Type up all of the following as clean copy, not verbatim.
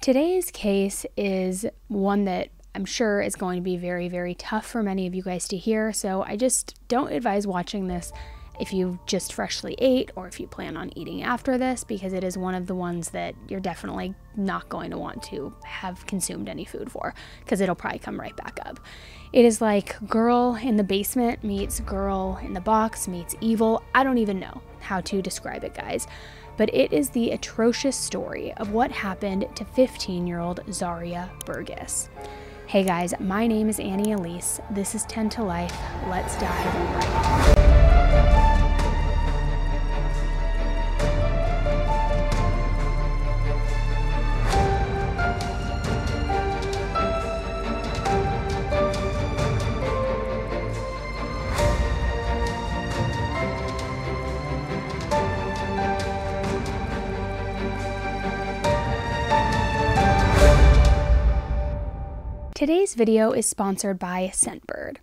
Today's case is one that I'm sure is going to be very, very tough for many of you guys to hear, so I just don't advise watching this if you just freshly ate or if you plan on eating after this, because it is one of the ones that you're definitely not going to want to have consumed any food for, because it'll probably come right back up. It is like girl in the basement meets girl in the box meets evil. I don't even know how to describe it, guys. But it is the atrocious story of what happened to 15-year-old Zaria Burgess. Hey guys, my name is Elise. This is 10 to Life. Let's dive right in. Today's video is sponsored by Scentbird.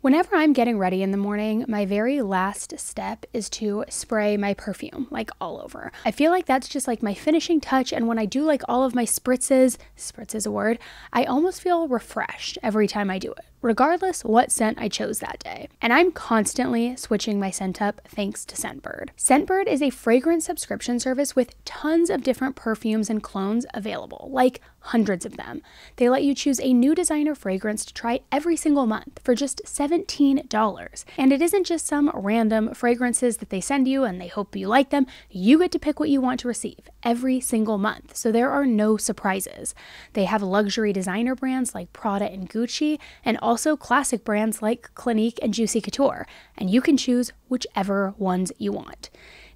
Whenever I'm getting ready in the morning, my very last step is to spray my perfume, like all over. I feel like that's just like my finishing touch, and when I do like all of my spritzes, spritz is a word, I almost feel refreshed every time I do it, regardless what scent I chose that day. And I'm constantly switching my scent up thanks to Scentbird. Scentbird is a fragrance subscription service with tons of different perfumes and clones available, like hundreds of them. They let you choose a new designer fragrance to try every single month for just $17. And it isn't just some random fragrances that they send you and they hope you like them. You get to pick what you want to receive every single month, so there are no surprises. They have luxury designer brands like Prada and Gucci, and also classic brands like Clinique and Juicy Couture, and you can choose whichever ones you want.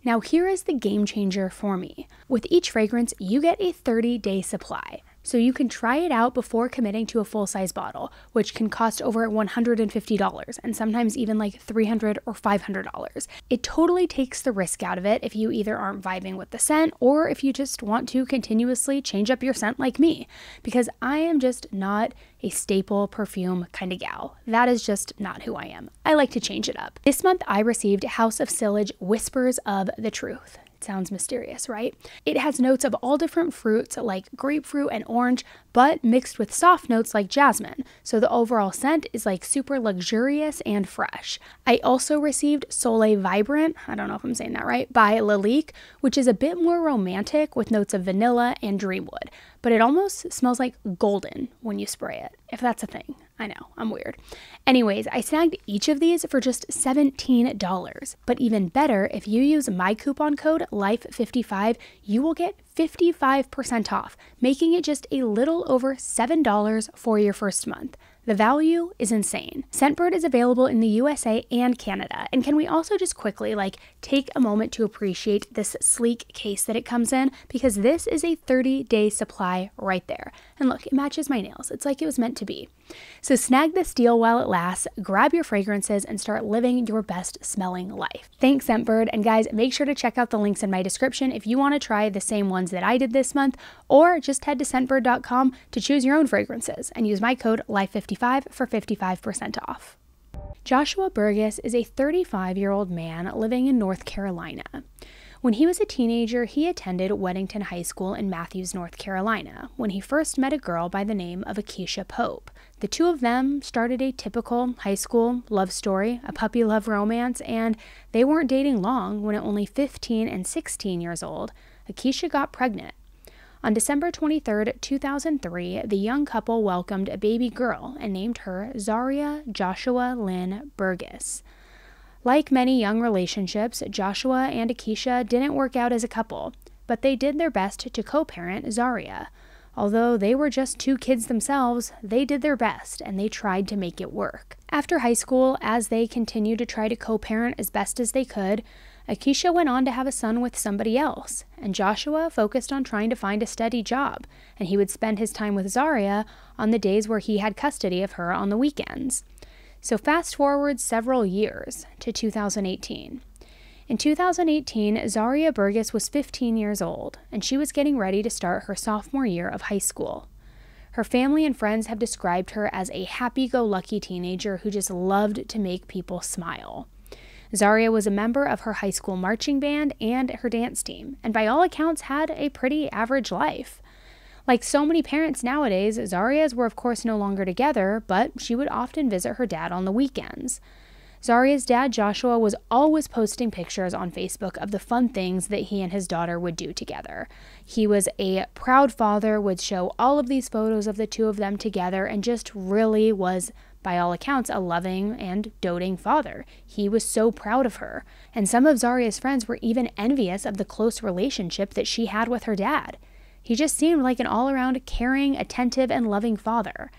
Now here is the game changer for me. With each fragrance, you get a 30-day supply. So you can try it out before committing to a full-size bottle, which can cost over $150 and sometimes even like $300 or $500. It totally takes the risk out of it if you either aren't vibing with the scent or if you just want to continuously change up your scent like me, because I am just not a staple perfume kind of gal. That is just not who I am. I like to change it up. This month I received House of Sillage Whispers of the Truth. Sounds mysterious, right? It has notes of all different fruits like grapefruit and orange, but mixed with soft notes like jasmine. So the overall scent is like super luxurious and fresh. I also received Soleil Vibrant, I don't know if I'm saying that right, by Lalique, which is a bit more romantic with notes of vanilla and dreamwood, but it almost smells like golden when you spray it, if that's a thing. I know, I'm weird. Anyways, I snagged each of these for just $17. But even better, if you use my coupon code LIFE55, you will get 55% off, making it just a little over $7 for your first month. The value is insane. Scentbird is available in the USA and Canada. And can we also just quickly take a moment to appreciate this sleek case that it comes in, because this is a 30-day supply right there. And look, it matches my nails. It's like it was meant to be. So snag this deal while it lasts, grab your fragrances, and start living your best smelling life. Thanks, Scentbird. And guys, make sure to check out the links in my description if you want to try the same ones that I did this month, or just head to scentbird.com to choose your own fragrances and use my code LIFE55 for 55% off. Joshua Burgess is a 35-year-old man living in North Carolina. When he was a teenager, he attended Weddington High School in Matthews, North Carolina, when he first met a girl by the name of Akeisha Pope. The two of them started a typical high school love story, a puppy love romance, and they weren't dating long when at only 15 and 16 years old, Akeisha got pregnant. On December 23, 2003, the young couple welcomed a baby girl and named her Zaria Joshua Lynn Burgess. Like many young relationships, Joshua and Akeisha didn't work out as a couple, but they did their best to co-parent Zaria. Although they were just two kids themselves, they did their best and they tried to make it work. After high school, as they continued to try to co-parent as best as they could, Akeisha went on to have a son with somebody else, and Joshua focused on trying to find a steady job, and he would spend his time with Zaria on the days where he had custody of her on the weekends. So fast forward several years to 2018. In 2018, Zaria Burgess was 15 years old, and she was getting ready to start her sophomore year of high school. Her family and friends have described her as a happy-go-lucky teenager who just loved to make people smile. Zaria was a member of her high school marching band and her dance team, and by all accounts had a pretty average life. Like so many parents nowadays, Zaria's were of course no longer together, but she would often visit her dad on the weekends. Zaria's dad, Joshua, was always posting pictures on Facebook of the fun things that he and his daughter would do together. He was a proud father, would show all of these photos of the two of them together, and just really was, by all accounts, a loving and doting father. He was so proud of her. And some of Zaria's friends were even envious of the close relationship that she had with her dad. He just seemed like an all-around caring, attentive, and loving father.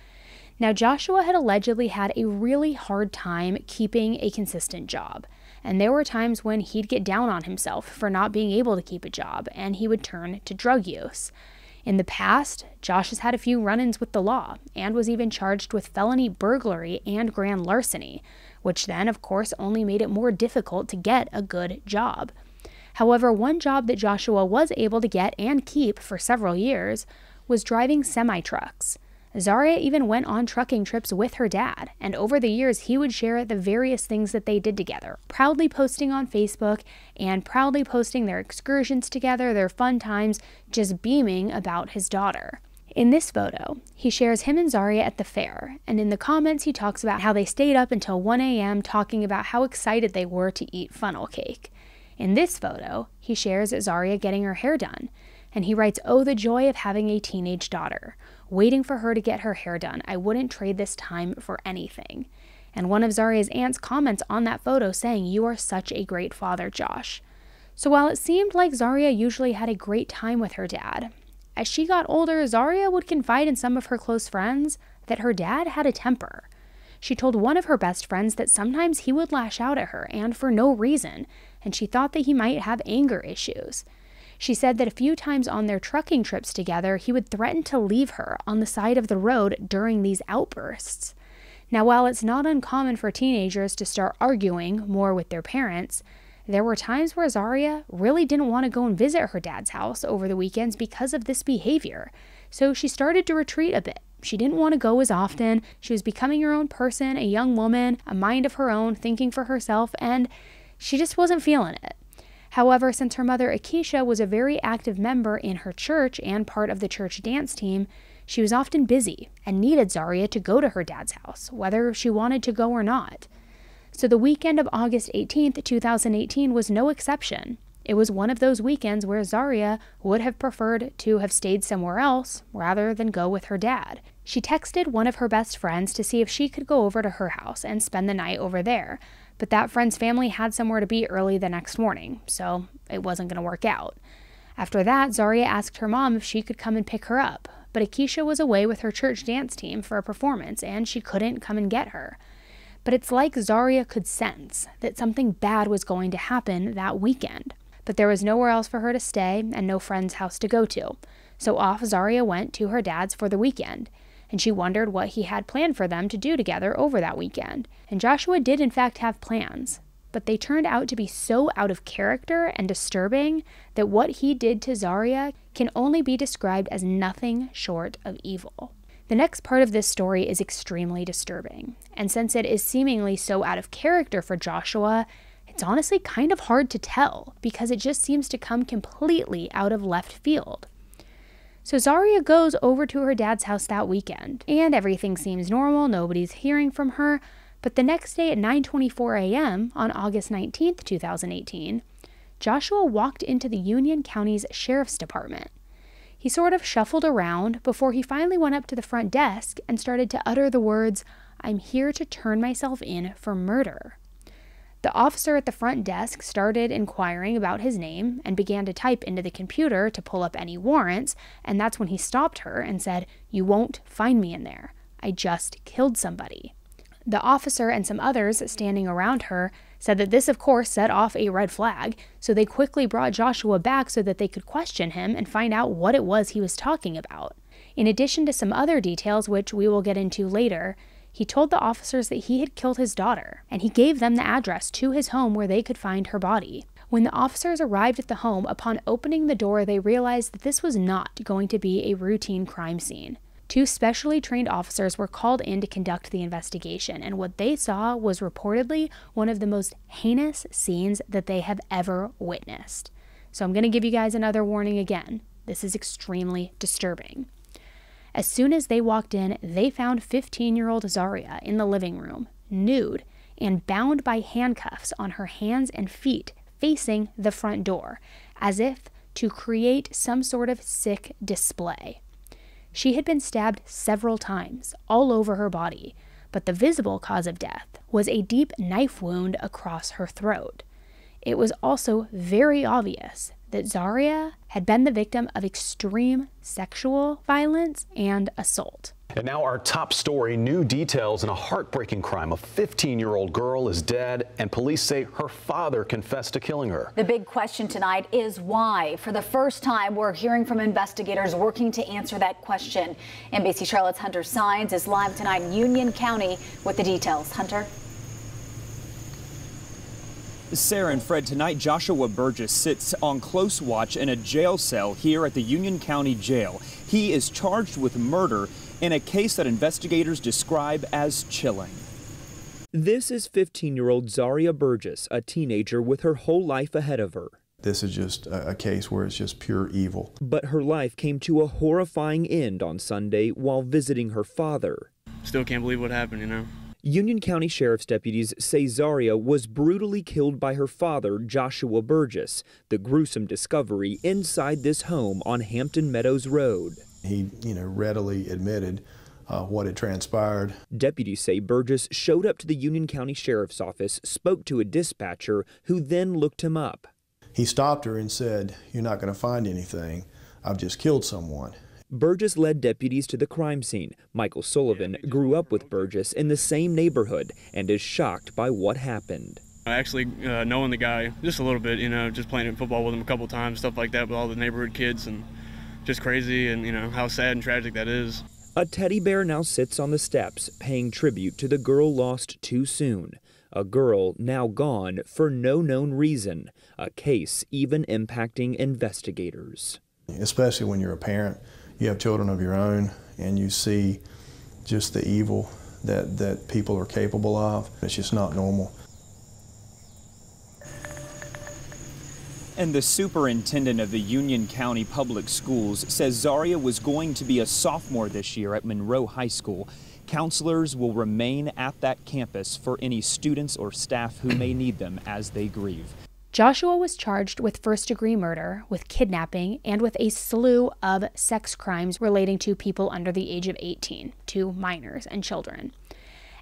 Now, Joshua had allegedly had a really hard time keeping a consistent job, and there were times when he'd get down on himself for not being able to keep a job, and he would turn to drug use. In the past, Josh has had a few run-ins with the law, and was even charged with felony burglary and grand larceny, which then, of course, only made it more difficult to get a good job. However, one job that Joshua was able to get and keep for several years was driving semi-trucks. Zaria even went on trucking trips with her dad, and over the years he would share the various things that they did together, proudly posting on Facebook and proudly posting their excursions together, their fun times, just beaming about his daughter. In this photo, he shares him and Zaria at the fair, and in the comments he talks about how they stayed up until 1 a.m. talking about how excited they were to eat funnel cake. In this photo, he shares Zaria getting her hair done, and he writes, "Oh, the joy of having a teenage daughter. Waiting for her to get her hair done. I wouldn't trade this time for anything." And one of Zaria's aunts comments on that photo saying, "You are such a great father, Josh." So while it seemed like Zaria usually had a great time with her dad, as she got older, Zaria would confide in some of her close friends that her dad had a temper. She told one of her best friends that sometimes he would lash out at her, and for no reason, and she thought that he might have anger issues. She said that a few times on their trucking trips together, he would threaten to leave her on the side of the road during these outbursts. Now, while it's not uncommon for teenagers to start arguing more with their parents, there were times where Zaria really didn't want to go and visit her dad's house over the weekends because of this behavior. So she started to retreat a bit. She didn't want to go as often. She was becoming her own person, a young woman, a mind of her own, thinking for herself, and she just wasn't feeling it. However, since her mother, Akeisha, was a very active member in her church and part of the church dance team, she was often busy and needed Zaria to go to her dad's house, whether she wanted to go or not. So the weekend of August 18th, 2018 was no exception. It was one of those weekends where Zaria would have preferred to have stayed somewhere else rather than go with her dad. She texted one of her best friends to see if she could go over to her house and spend the night over there, but that friend's family had somewhere to be early the next morning, so it wasn't going to work out. After that, Zaria asked her mom if she could come and pick her up, but Akeisha was away with her church dance team for a performance, and she couldn't come and get her. But it's like Zaria could sense that something bad was going to happen that weekend. But there was nowhere else for her to stay and no friend's house to go to, so off Zaria went to her dad's for the weekend. And she wondered what he had planned for them to do together over that weekend. And Joshua did in fact have plans, but they turned out to be so out of character and disturbing that what he did to Zaria can only be described as nothing short of evil. The next part of this story is extremely disturbing, and since it is seemingly so out of character for Joshua, it's honestly kind of hard to tell because it just seems to come completely out of left field. So Zaria goes over to her dad's house that weekend, and everything seems normal, nobody's hearing from her, but the next day at 9:24 a.m. on August 19th, 2018, Joshua walked into the Union County's Sheriff's Department. He sort of shuffled around before he finally went up to the front desk and started to utter the words, "I'm here to turn myself in for murder." The officer at the front desk started inquiring about his name and began to type into the computer to pull up any warrants, and that's when he stopped her and said, "You won't find me in there. I just killed somebody." The officer and some others standing around her said that this, of course, set off a red flag, so they quickly brought Joshua back so that they could question him and find out what it was he was talking about. In addition to some other details, which we will get into later, he told the officers that he had killed his daughter, and he gave them the address to his home where they could find her body. When the officers arrived at the home, upon opening the door, they realized that this was not going to be a routine crime scene. 2 specially trained officers were called in to conduct the investigation, and what they saw was reportedly one of the most heinous scenes that they have ever witnessed. So I'm going to give you guys another warning again. This is extremely disturbing. As soon as they walked in, they found 15-year-old Zaria in the living room, nude and bound by handcuffs on her hands and feet facing the front door, as if to create some sort of sick display. She had been stabbed several times all over her body, but the visible cause of death was a deep knife wound across her throat. It was also very obvious that Zaria had been the victim of extreme sexual violence and assault. And now our top story, new details in a heartbreaking crime. A 15-year-old girl is dead, and police say her father confessed to killing her. The big question tonight is why. For the first time, we're hearing from investigators working to answer that question. NBC Charlotte's Hunter Sines is live tonight in Union County with the details. Hunter? Sarah and Fred, tonight Joshua Burgess sits on close watch in a jail cell here at the Union County Jail. He is charged with murder in a case that investigators describe as chilling. This is 15-year-old Zaria Burgess, a teenager with her whole life ahead of her. This is just a case where it's just pure evil. But her life came to a horrifying end on Sunday while visiting her father. Still can't believe what happened, you know. Union County Sheriff's deputies say Zaria was brutally killed by her father, Joshua Burgess, the gruesome discovery inside this home on Hampton Meadows Road. He, readily admitted what had transpired. Deputies say Burgess showed up to the Union County Sheriff's Office, spoke to a dispatcher, who then looked him up. He stopped her and said, "You're not going to find anything. I've just killed someone." Burgess led deputies to the crime scene. Michael Sullivan grew up with Burgess in the same neighborhood and is shocked by what happened. Actually, knowing the guy just a little bit, just playing football with him a couple times, stuff like that with all the neighborhood kids, and just crazy, and how sad and tragic that is. A teddy bear now sits on the steps, paying tribute to the girl lost too soon. A girl now gone for no known reason. A case even impacting investigators. Especially when you're a parent, you have children of your own, and you see just the evil that people are capable of. It's just not normal. And the superintendent of the Union County Public Schools says Zaria was going to be a sophomore this year at Monroe High School. Counselors will remain at that campus for any students or staff who may need them as they grieve. Joshua was charged with first-degree murder, with kidnapping, and with a slew of sex crimes relating to people under the age of 18, to minors and children.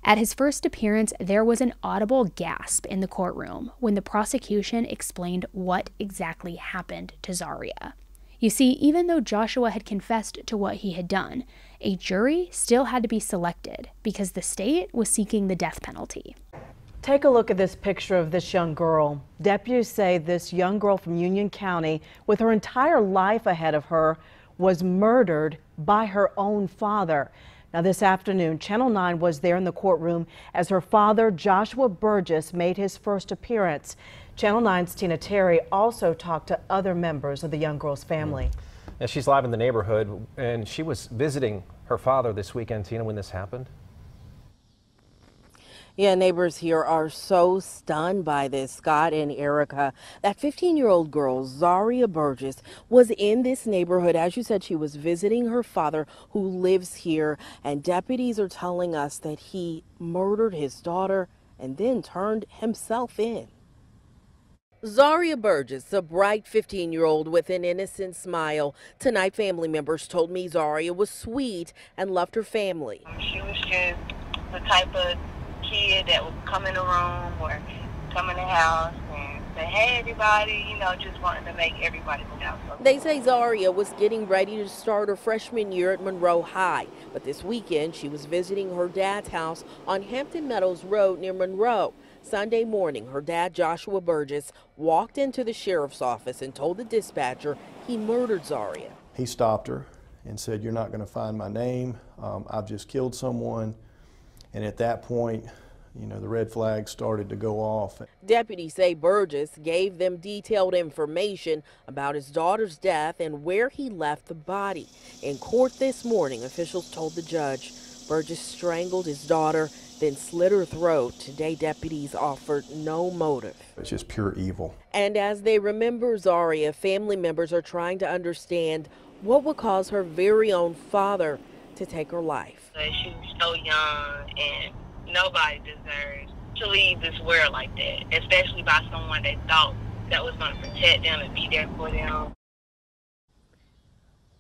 At his first appearance, there was an audible gasp in the courtroom when the prosecution explained what exactly happened to Zaria. You see, even though Joshua had confessed to what he had done, a jury still had to be selected because the state was seeking the death penalty. Take a look at this picture of this young girl. Deputies say this young girl from Union County, with her entire life ahead of her, was murdered by her own father. Now this afternoon, Channel 9 was there in the courtroom as her father, Joshua Burgess, made his first appearance. Channel 9's Tina Terry also talked to other members of the young girl's family. And she's live in the neighborhood, and she was visiting her father this weekend, Tina, when this happened. Yeah, neighbors here are so stunned by this. Scott and Erica, that 15-year-old girl, Zaria Burgess, was in this neighborhood. As you said, she was visiting her father who lives here, and deputies are telling us that he murdered his daughter and then turned himself in. Zaria Burgess, a bright 15-year-old with an innocent smile. Tonight, family members told me Zaria was sweet and loved her family. She was just the type of kid that would come in the room or come in the house and say, "Hey everybody," just wanted to make everybody look out. They say Zaria was getting ready to start her freshman year at Monroe High, but this weekend she was visiting her dad's house on Hampton Meadows Road near Monroe. Sunday morning, her dad, Joshua Burgess, walked into the sheriff's office and told the dispatcher he murdered Zaria. He stopped her and said, "You're not going to find my name. I've just killed someone." And at that point, the red flags started to go off. Deputies say Burgess gave them detailed information about his daughter's death and where he left the body. In court this morning, officials told the judge Burgess strangled his daughter, then slit her throat. Today, deputies offered no motive. It's just pure evil. And as they remember Zaria, family members are trying to understand what would cause her very own father to take her life. She was so young, and nobody deserves to leave this world like that, especially by someone that thought that was going to protect them and be there for them.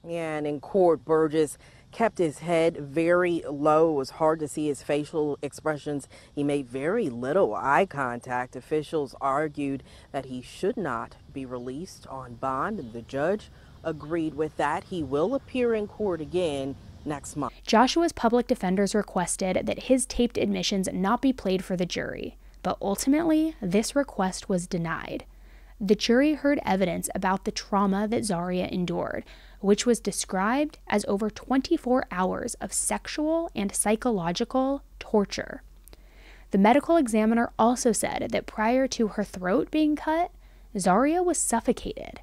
Yeah, and in court, Burgess kept his head very low. It was hard to see his facial expressions. He made very little eye contact. Officials argued that he should not be released on bond, and the judge agreed with that. He will appear in court again next month. Joshua's public defenders requested that his taped admissions not be played for the jury, but ultimately this request was denied. The jury heard evidence about the trauma that Zaria endured, which was described as over 24 hours of sexual and psychological torture. The medical examiner also said that prior to her throat being cut, Zaria was suffocated.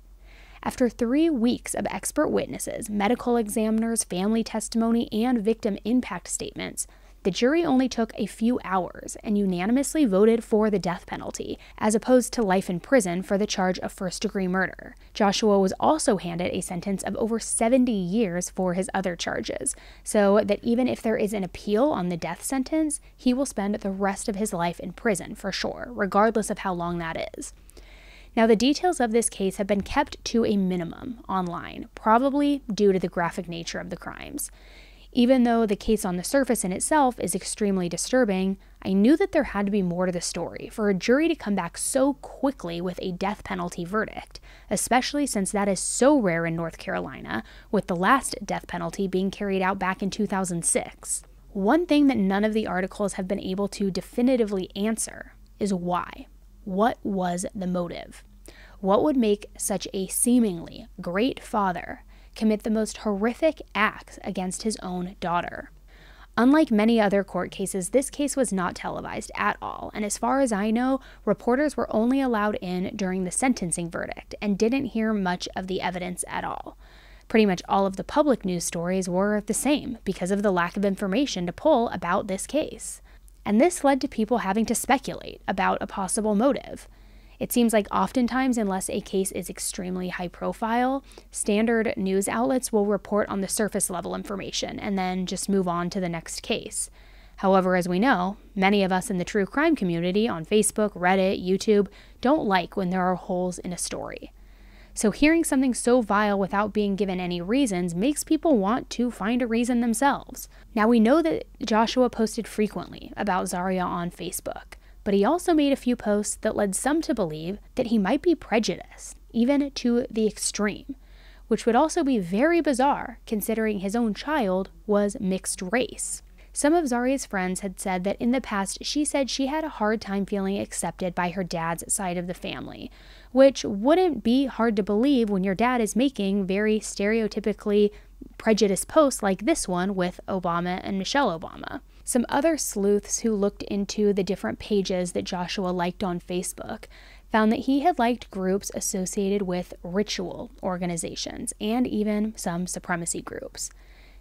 After 3 weeks of expert witnesses, medical examiners, family testimony, and victim impact statements, the jury only took a few hours and unanimously voted for the death penalty, as opposed to life in prison for the charge of first-degree murder. Joshua was also handed a sentence of over 70 years for his other charges, so that even if there is an appeal on the death sentence, he will spend the rest of his life in prison for sure, regardless of how long that is. Now, the details of this case have been kept to a minimum online, probably due to the graphic nature of the crimes. Even though the case on the surface in itself is extremely disturbing, I knew that there had to be more to the story for a jury to come back so quickly with a death penalty verdict, especially since that is so rare in North Carolina, with the last death penalty being carried out back in 2006. One thing that none of the articles have been able to definitively answer is why. What was the motive? What would make such a seemingly great father commit the most horrific acts against his own daughter? Unlike many other court cases, this case was not televised at all, and as far as I know, reporters were only allowed in during the sentencing verdict and didn't hear much of the evidence at all. Pretty much all of the public news stories were the same because of the lack of information to pull about this case. And this led to people having to speculate about a possible motive. It seems like oftentimes, unless a case is extremely high profile, standard news outlets will report on the surface level information and then just move on to the next case. However, as we know, many of us in the true crime community on Facebook, Reddit, YouTube don't like when there are holes in a story. So hearing something so vile without being given any reasons makes people want to find a reason themselves. Now, we know that Joshua posted frequently about Zaria on Facebook, but he also made a few posts that led some to believe that he might be prejudiced, even to the extreme, which would also be very bizarre considering his own child was mixed race. Some of Zaria's friends had said that in the past she said she had a hard time feeling accepted by her dad's side of the family, which wouldn't be hard to believe when your dad is making very stereotypically prejudiced posts like this one with Obama and Michelle Obama. Some other sleuths who looked into the different pages that Joshua liked on Facebook found that he had liked groups associated with ritual organizations and even some supremacy groups.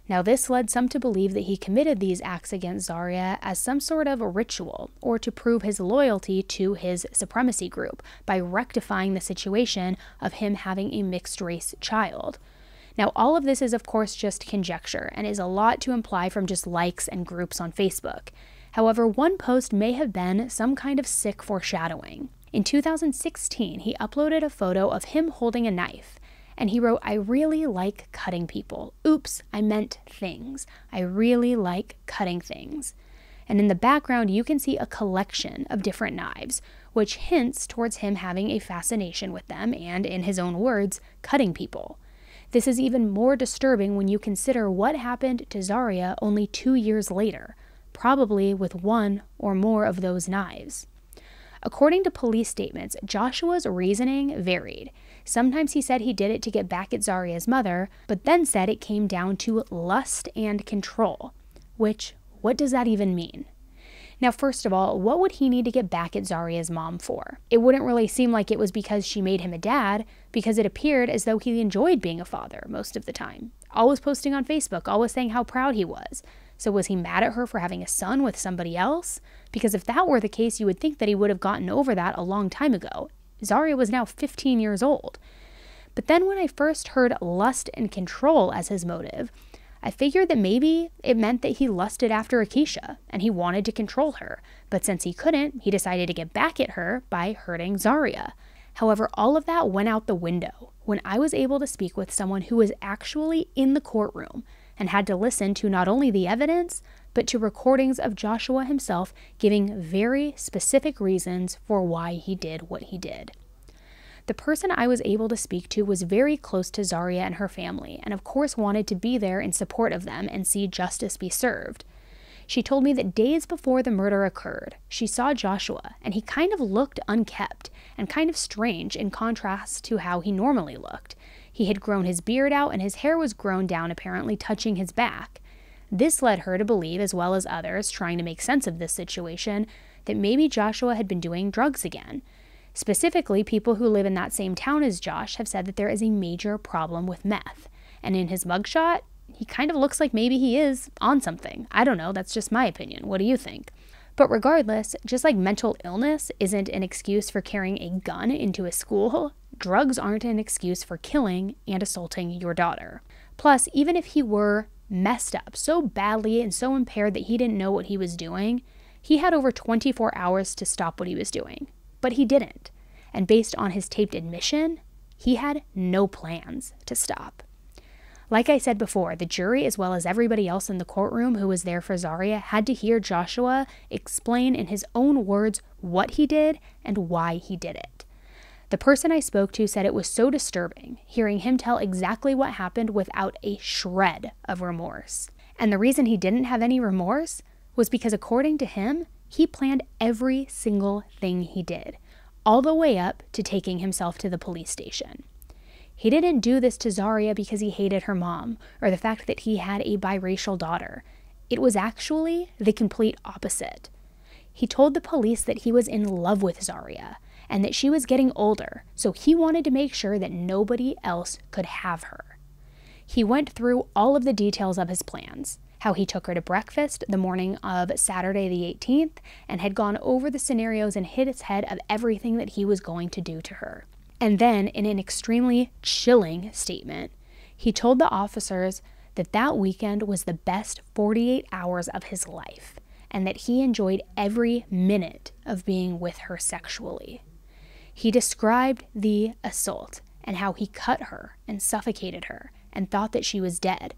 Now, this led some to believe that he committed these acts against Zaria as some sort of a ritual or to prove his loyalty to his supremacy group by rectifying the situation of him having a mixed-race child. Now, all of this is, of course, just conjecture and is a lot to imply from just likes and groups on Facebook. However, one post may have been some kind of sick foreshadowing. In 2016, he uploaded a photo of him holding a knife, and he wrote, "I really like cutting people. Oops, I meant things. I really like cutting things." And in the background, you can see a collection of different knives, which hints towards him having a fascination with them and, in his own words, cutting people. This is even more disturbing when you consider what happened to Zaria only 2 years later, probably with one or more of those knives. According to police statements, Joshua's reasoning varied. Sometimes he said he did it to get back at Zaria's mother, but then said it came down to lust and control. Which, what does that even mean? Now, first of all, what would he need to get back at Zaria's mom for? It wouldn't really seem like it was because she made him a dad, because it appeared as though he enjoyed being a father most of the time. Always posting on Facebook, always saying how proud he was. So was he mad at her for having a son with somebody else? Because if that were the case, you would think that he would have gotten over that a long time ago. Zaria was now 15 years old. But then when I first heard lust and control as his motive, I figured that maybe it meant that he lusted after Akeisha and he wanted to control her, but since he couldn't, he decided to get back at her by hurting Zaria. However, all of that went out the window when I was able to speak with someone who was actually in the courtroom and had to listen to not only the evidence, but to recordings of Joshua himself giving very specific reasons for why he did what he did. The person I was able to speak to was very close to Zaria and her family, and of course wanted to be there in support of them and see justice be served. She told me that days before the murder occurred, she saw Joshua, and he kind of looked unkempt and kind of strange in contrast to how he normally looked. He had grown his beard out, and his hair was grown down, apparently touching his back. This led her to believe, as well as others trying to make sense of this situation, that maybe Joshua had been doing drugs again. Specifically, people who live in that same town as Josh have said that there is a major problem with meth. And in his mugshot, he kind of looks like maybe he is on something. I don't know, that's just my opinion. What do you think? But regardless, just like mental illness isn't an excuse for carrying a gun into a school, drugs aren't an excuse for killing and assaulting your daughter. Plus, even if he were messed up so badly and so impaired that he didn't know what he was doing, he had over 24 hours to stop what he was doing. But he didn't. And based on his taped admission, he had no plans to stop. Like I said before, the jury, as well as everybody else in the courtroom who was there for Zaria, had to hear Joshua explain in his own words what he did and why he did it. The person I spoke to said it was so disturbing hearing him tell exactly what happened without a shred of remorse. And the reason he didn't have any remorse was because, according to him, he planned every single thing he did, all the way up to taking himself to the police station. He didn't do this to Zaria because he hated her mom or the fact that he had a biracial daughter. It was actually the complete opposite. He told the police that he was in love with Zaria and that she was getting older, so he wanted to make sure that nobody else could have her. He went through all of the details of his plans, how he took her to breakfast the morning of Saturday the 18th and had gone over the scenarios and hit his head of everything that he was going to do to her. And then, in an extremely chilling statement, he told the officers that that weekend was the best 48 hours of his life and that he enjoyed every minute of being with her sexually. He described the assault and how he cut her and suffocated her and thought that she was dead.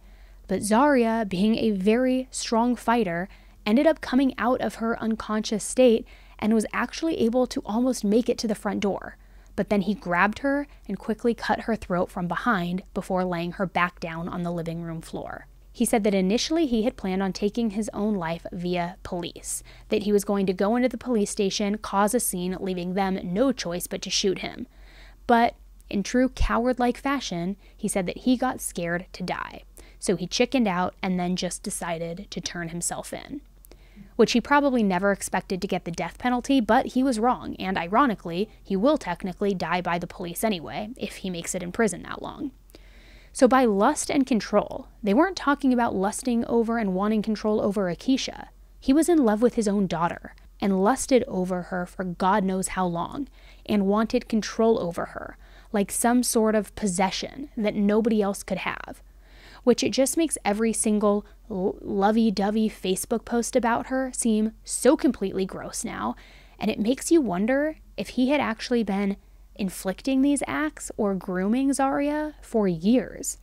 But Zaria, being a very strong fighter, ended up coming out of her unconscious state and was actually able to almost make it to the front door. But then he grabbed her and quickly cut her throat from behind before laying her back down on the living room floor. He said that initially he had planned on taking his own life via police, that he was going to go into the police station, cause a scene, leaving them no choice but to shoot him. But in true coward-like fashion, he said that he got scared to die. So he chickened out and then just decided to turn himself in. Which he probably never expected to get the death penalty, but he was wrong, and ironically, he will technically die by the police anyway, if he makes it in prison that long. So by lust and control, they weren't talking about lusting over and wanting control over Akeisha. He was in love with his own daughter, and lusted over her for God knows how long, and wanted control over her, like some sort of possession that nobody else could have. Which it just makes every single lovey-dovey Facebook post about her seem so completely gross now, and it makes you wonder if he had actually been inflicting these acts or grooming Zaria for years.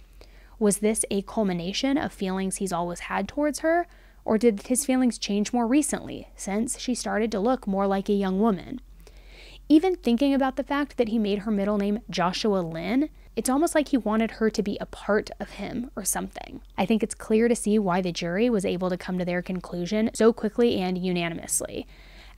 Was this a culmination of feelings he's always had towards her, or did his feelings change more recently, since she started to look more like a young woman? Even thinking about the fact that he made her middle name Joshua Lynn, it's almost like he wanted her to be a part of him or something. I think it's clear to see why the jury was able to come to their conclusion so quickly and unanimously.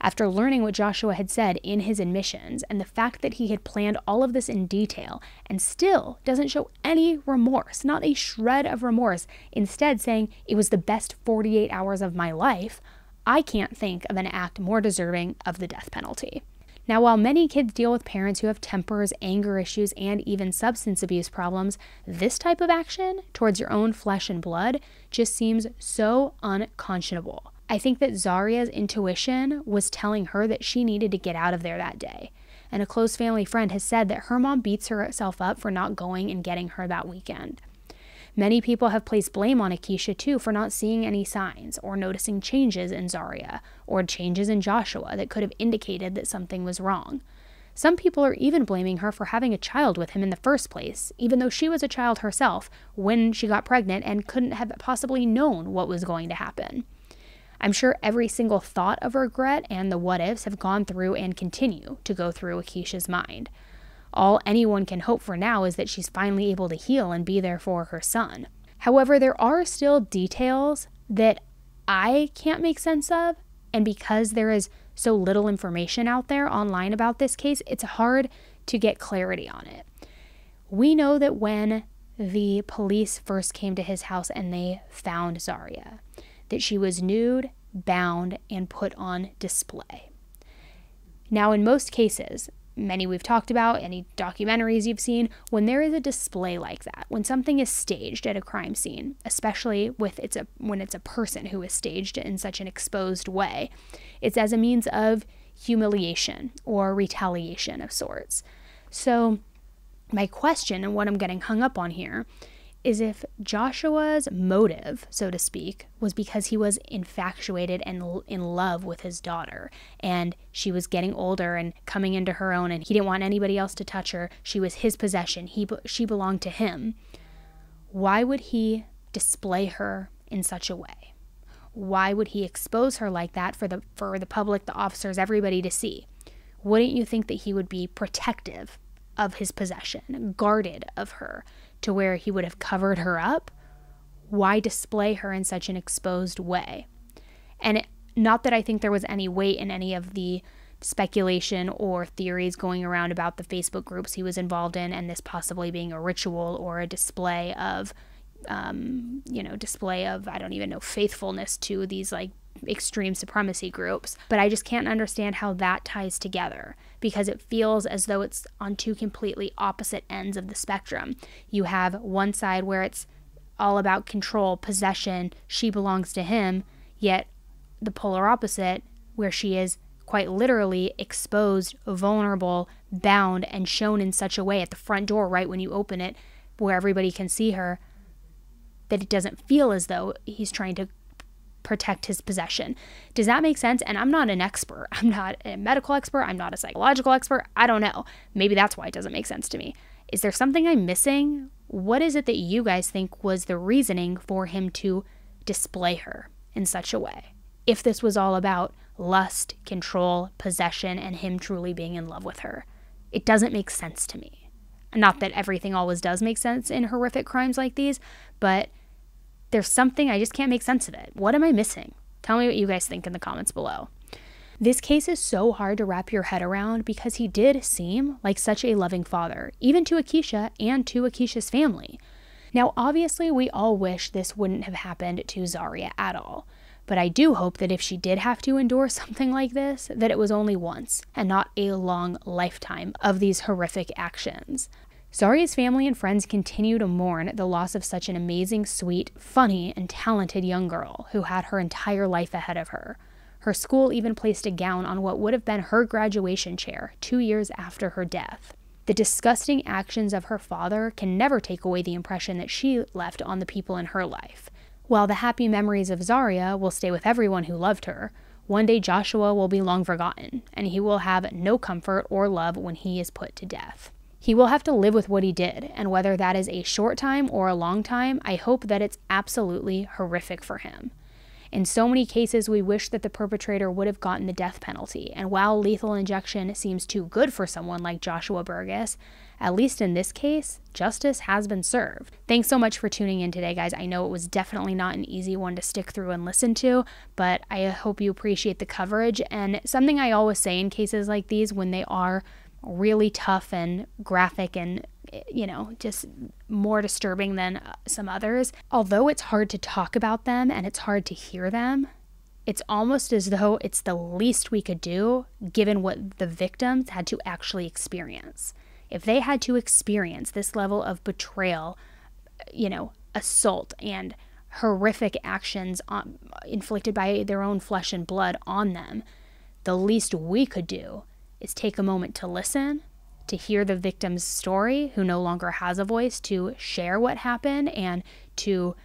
After learning what Joshua had said in his admissions and the fact that he had planned all of this in detail and still doesn't show any remorse, not a shred of remorse, instead saying it was the best 48 hours of my life, I can't think of an act more deserving of the death penalty. Now, while many kids deal with parents who have tempers, anger issues, and even substance abuse problems, this type of action towards your own flesh and blood just seems so unconscionable. I think that Zaria's intuition was telling her that she needed to get out of there that day. And a close family friend has said that her mom beats herself up for not going and getting her that weekend. Many people have placed blame on Akeisha too for not seeing any signs or noticing changes in Zaria or changes in Joshua that could have indicated that something was wrong. Some people are even blaming her for having a child with him in the first place, even though she was a child herself when she got pregnant and couldn't have possibly known what was going to happen. I'm sure every single thought of regret and the what-ifs have gone through and continue to go through Akeisha's mind. All anyone can hope for now is that she's finally able to heal and be there for her son. However, there are still details that I can't make sense of, and because there is so little information out there online about this case, it's hard to get clarity on it. We know that when the police first came to his house and they found Zaria, that she was nude, bound, and put on display. Now, in most cases, many we've talked about, any documentaries you've seen, when there is a display like that, when something is staged at a crime scene, especially when it's a person who is staged in such an exposed way, it's as a means of humiliation or retaliation of sorts. So my question, and what I'm getting hung up on here, is if Joshua's motive, so to speak, was because he was infatuated and in love with his daughter, and she was getting older and coming into her own, and he didn't want anybody else to touch her. She was his possession. She belonged to him. Why would he display her in such a way? Why would he expose her like that for the public, the officers, everybody to see? Wouldn't you think that he would be protective of his possession, guarded of her, to where he would have covered her up? Why display her in such an exposed way? And not that I think there was any weight in any of the speculation or theories going around about the Facebook groups he was involved in, and this possibly being a ritual or a display of, I don't even know, faithfulness to these like extreme supremacy groups. But I just can't understand how that ties together, because it feels as though it's on two completely opposite ends of the spectrum. You have one side where it's all about control, possession, she belongs to him, yet the polar opposite, where she is quite literally exposed, vulnerable, bound, and shown in such a way at the front door right when you open it, where everybody can see her, that it doesn't feel as though he's trying to protect his possession. Does that make sense? And I'm not an expert. I'm not a medical expert. I'm not a psychological expert. I don't know. Maybe that's why it doesn't make sense to me. Is there something I'm missing? What is it that you guys think was the reasoning for him to display her in such a way? If this was all about lust, control, possession, and him truly being in love with her, it doesn't make sense to me. Not that everything always does make sense in horrific crimes like these, but there's something I just can't make sense of it. What am I missing? Tell me what you guys think in the comments below. This case is so hard to wrap your head around because he did seem like such a loving father, even to Akeisha and to Akeisha's family. Now, obviously, we all wish this wouldn't have happened to Zaria at all. But I do hope that if she did have to endure something like this, that it was only once and not a long lifetime of these horrific actions. Zaria's family and friends continue to mourn the loss of such an amazing, sweet, funny, and talented young girl who had her entire life ahead of her. Her school even placed a gown on what would have been her graduation chair 2 years after her death. The disgusting actions of her father can never take away the impression that she left on the people in her life. While the happy memories of Zaria will stay with everyone who loved her, one day Joshua will be long forgotten, and he will have no comfort or love when he is put to death. He will have to live with what he did, and whether that is a short time or a long time, I hope that it's absolutely horrific for him. In so many cases, we wish that the perpetrator would have gotten the death penalty, and while lethal injection seems too good for someone like Joshua Burgess, at least in this case, justice has been served. Thanks so much for tuning in today, guys. I know it was definitely not an easy one to stick through and listen to, but I hope you appreciate the coverage. And something I always say in cases like these, when they are really tough and graphic and, just more disturbing than some others, although it's hard to talk about them and it's hard to hear them, it's almost as though it's the least we could do given what the victims had to actually experience. If they had to experience this level of betrayal, assault and horrific actions inflicted by their own flesh and blood on them, the least we could do is take a moment to listen, to hear the victim's story, who no longer has a voice, to share what happened, and to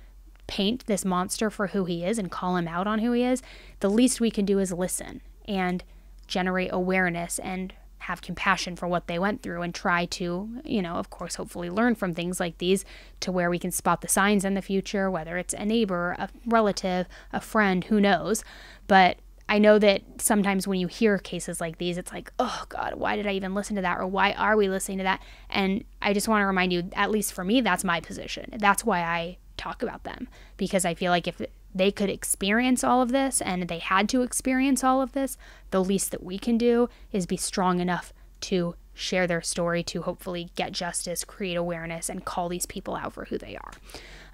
paint this monster for who he is and call him out on who he is, the least we can do is listen and generate awareness and have compassion for what they went through and try to, you know, of course, hopefully learn from things like these to where we can spot the signs in the future, whether it's a neighbor, a relative, a friend, who knows. But I know that sometimes when you hear cases like these, it's like, oh God, why did I even listen to that? Or why are we listening to that? And I just want to remind you, at least for me, that's my position. That's why I talk about them, because I feel like if they could experience all of this and they had to experience all of this, the least that we can do is be strong enough to share their story, to hopefully get justice, create awareness, and call these people out for who they are.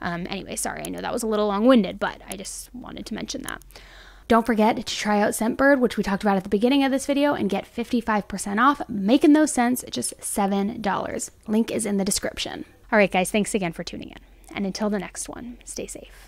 Anyway, sorry, I know that was a little long-winded, but I just wanted to mention that. Don't forget to try out Scentbird, which we talked about at the beginning of this video, and get 55% off, making those scents just $7. Link is in the description. All right, guys, thanks again for tuning in. And until the next one, stay safe.